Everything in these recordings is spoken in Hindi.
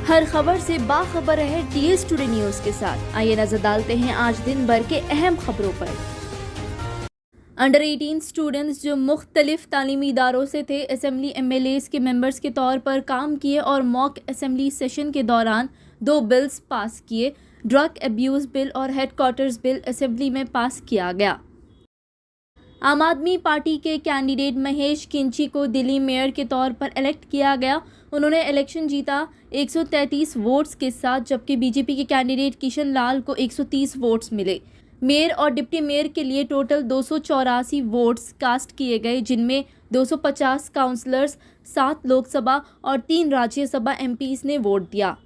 हर खबर से बाखबर रहे टीएस टुडे न्यूज के साथ। आइए नजर डालते हैं आज दिन भर के अहम खबरों पर। अंडर 18 स्टूडेंट्स जो मुख्तलिफ तालीमी इदारों से थे असेंबली MLAs के मेंबर्स के तौर पर काम किए और मॉक असेंबली सेशन के दौरान 2 बिल्स पास किए। ड्रग अब्यूज़ बिल और हेडक्वार्टर्स बिल असेंबली में पास किया गया। आम आदमी पार्टी के कैंडिडेट महेश किंची को दिल्ली मेयर के तौर पर इलेक्ट किया गया। उन्होंने इलेक्शन जीता 133 वोट्स के साथ, जबकि बीजेपी के कैंडिडेट किशन लाल को 130 वोट्स मिले। मेयर और डिप्टी मेयर के लिए टोटल 284 वोट्स कास्ट किए गए, जिनमें 250 काउंसलर्स, 7 लोकसभा और 3 राज्यसभा MPs ने वोट दिया।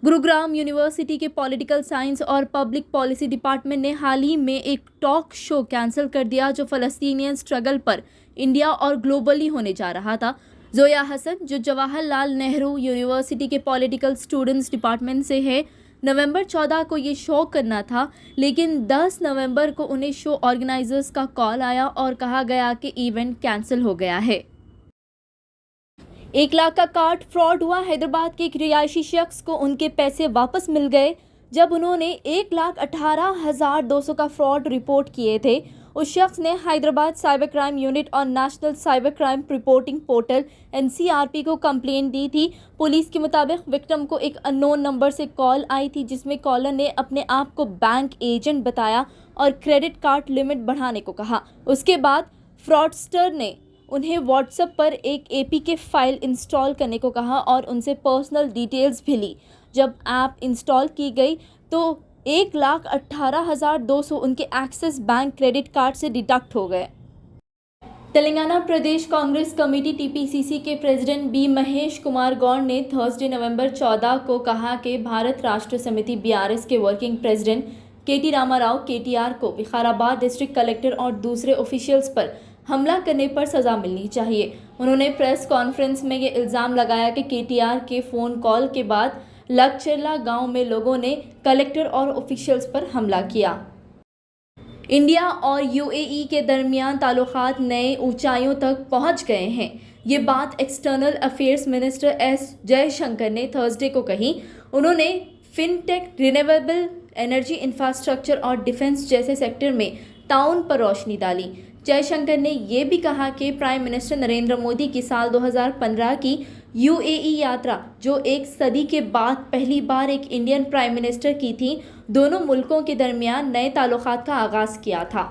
गुरुग्राम यूनिवर्सिटी के पॉलिटिकल साइंस और पब्लिक पॉलिसी डिपार्टमेंट ने हाल ही में एक टॉक शो कैंसिल कर दिया जो फ़लस्तीनियन स्ट्रगल पर इंडिया और ग्लोबली होने जा रहा था। जोया हसन, जो जवाहरलाल नेहरू यूनिवर्सिटी के पॉलिटिकल स्टूडेंट्स डिपार्टमेंट से है, नवंबर 14 को ये शो करना था, लेकिन 10 नवंबर को उन्हें शो ऑर्गेनाइजर्स का कॉल आया और कहा गया कि इवेंट कैंसिल हो गया है। 1 लाख का कार्ड फ्रॉड हुआ। हैदराबाद के एक रिहायशी शख्स को उनके पैसे वापस मिल गए जब उन्होंने 1,18,200 का फ्रॉड रिपोर्ट किए थे। उस शख्स ने हैदराबाद साइबर क्राइम यूनिट और national cyber crime reporting portal NCRP को कंप्लेंट दी थी। पुलिस के मुताबिक विक्टिम को एक अननोन नंबर से कॉल आई थी, जिसमें कॉलर ने अपने आप को बैंक एजेंट बताया और क्रेडिट कार्ड लिमिट बढ़ाने को कहा। उसके बाद फ्रॉडस्टर ने उन्हें व्हाट्सएप पर एक APK फाइल इंस्टॉल करने को कहा और उनसे पर्सनल डिटेल्स भी ली। जब ऐप इंस्टॉल की गई तो 1,18,200 उनके एक्सिस बैंक क्रेडिट कार्ड से डिडक्ट हो गए। तेलंगाना प्रदेश कांग्रेस कमेटी TPCC के प्रेसिडेंट B महेश कुमार गौड़ ने थर्सडे नवंबर 14 को कहा कि भारत राष्ट्र समिति BRS के working president KT Ramarao KTR को विकाराबाद डिस्ट्रिक्ट कलेक्टर और दूसरे ऑफिशियल्स पर हमला करने पर सज़ा मिलनी चाहिए। उन्होंने प्रेस कॉन्फ्रेंस में ये इल्ज़ाम लगाया कि KTR के फ़ोन कॉल के बाद लगचरला गांव में लोगों ने कलेक्टर और ऑफिशियल्स पर हमला किया। इंडिया और UAE के दरमियान ताल्लुकात नए ऊंचाइयों तक पहुंच गए हैं। ये बात external affairs minister S Jaishankar ने थर्सडे को कही। उन्होंने फिनटेक, रिन्यूएबल एनर्जी, इंफ्रास्ट्रक्चर और डिफेंस जैसे सेक्टर में ताउन पर रोशनी डाली। जयशंकर ने यह भी कहा कि प्राइम मिनिस्टर नरेंद्र मोदी की साल 2015 की UAE यात्रा, जो एक सदी के बाद पहली बार एक इंडियन प्राइम मिनिस्टर की थी, दोनों मुल्कों के दरमियान नए ताल्लुकात का आगाज किया था।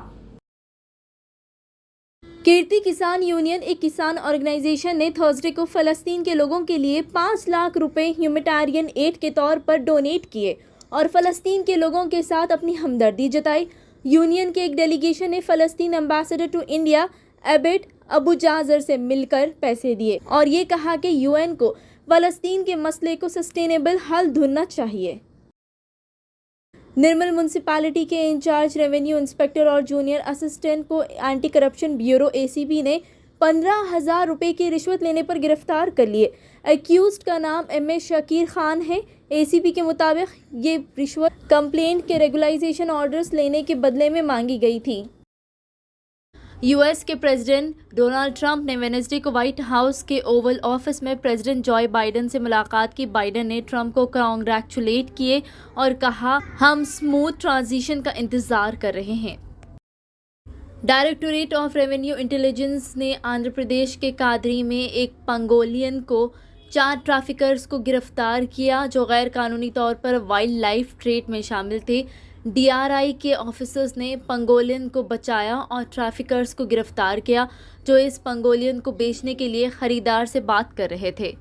कीर्ति किसान यूनियन, एक किसान ऑर्गेनाइजेशन, ने थर्सडे को फ़लस्तीन के लोगों के लिए 5 लाख रुपए ह्यूमैनिटेरियन एड के तौर पर डोनेट किए और फ़लस्तीन के लोगों के साथ अपनी हमदर्दी जताई। यूनियन के एक डेलीगेशन ने फ़लस्तीन एम्बेसडर टू इंडिया एबिड अबू जाजर से मिलकर पैसे दिए और ये कहा कि UN को फ़लस्तीन के मसले को सस्टेनेबल हल ढूंढना चाहिए। निर्मल म्यूनसिपैलिटी के इंचार्ज रेवेन्यू इंस्पेक्टर और जूनियर असिस्टेंट को एंटी करप्शन ब्यूरो ACB ने 15,000 रुपये की रिश्वत लेने पर गिरफ्तार कर लिए। एक्यूज्ड का नाम MA शकीर खान है। ACB के मुताबिक ये रिश्वत कंप्लेंट के रेगुलाइजेशन ऑर्डर्स लेने के बदले में मांगी गई थी। US के प्रेसिडेंट डोनाल्ड ट्रंप ने वेडनेसडे को व्हाइट हाउस के ओवल ऑफिस में प्रेसिडेंट जॉय बाइडेन से मुलाकात की। बाइडेन ने ट्रंप को कांग्रेचुलेट किए और कहा, हम स्मूथ ट्रांजिशन का इंतजार कर रहे हैं। डायरेक्टोरेट ऑफ रेवेन्यू इंटेलिजेंस ने आंध्र प्रदेश के कादरी में एक पंगोलियन को 4 ट्रैफिकर्स को गिरफ्तार किया जो गैर कानूनी तौर पर वाइल्ड लाइफ ट्रेड में शामिल थे। DRI के ऑफिसर्स ने पंगोलियन को बचाया और ट्रैफिकर्स को गिरफ्तार किया जो इस पंगोलियन को बेचने के लिए खरीदार से बात कर रहे थे।